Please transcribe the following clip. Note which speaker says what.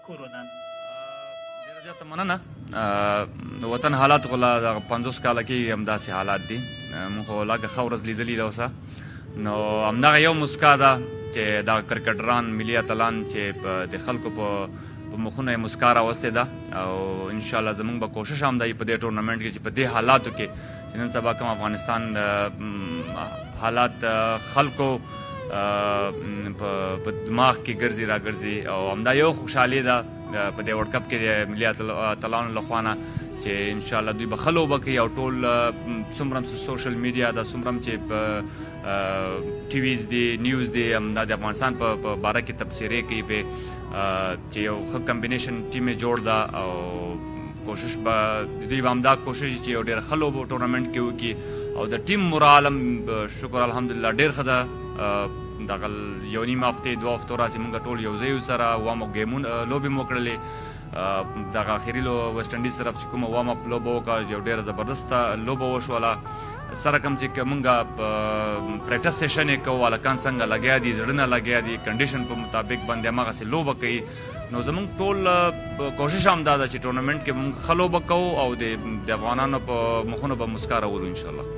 Speaker 1: کورونه
Speaker 2: ډېره زیاته مننه. د وطن حالات خو لا دغه 50 کاله کې همداسې حالات دي. موږ خو لږه ښه ورځ لیدلې ده اوسه. نو همدغه یو مسکا ده چې دغه کرکټران ملي اتلان چې د خلکو په مخونه یې مسکا راوستې ده او انشاءالله زموږ به کوشش هم دی په دې ټورنمنټ کې چې په دې حالاتو کې چې نن سبا کوم افغانستان حالات خلکو په دماغ کې ګرځي راګرځي او همدا یو خوشحالي ده په دې ورلډ کپ کې د ملي اتلانو لخوا نه چې انشاءالله دوی به ښه لوبه کوي او ټول څومره سوشل میډیا ده څومره چې په ټي ویز دي نیوز دي همدا د افغانستان په باره کې تبصرې کوي پې چې یو ښه کمبینیشن ټیم یې جوړ ده او کوشش به دوی به همدا کوشش چې یو ډېر ښه لوبه ټورنمنټ کې وکړي او د ټیم مورال هم شکر الحمدلله ډېر ښه ده. دغه یو نیم هفتې 2 هفتو راسې موږ ټول یو ځای سره وام اپ ګیمونه لوبې مو کړلې. دغه اخري ویسټ انډیز طرف چې کومه وام اپ لوبه وکړه یو ډېره زبردسته لوبه وشوله. سره کوم چې موږ پریکټس سیشن یې کوو هلکان څنګه لګیا دي زړه نه لګیا دي کنډیشن په مطابق باندې هماغسې لوبه کوي. نو زموږ ټول کوشش هم دا ده چې ټورنمنټ کې موږ ښه لوبه کوو او د افغانانو په مخونو به مسکا راولو انشاءالله.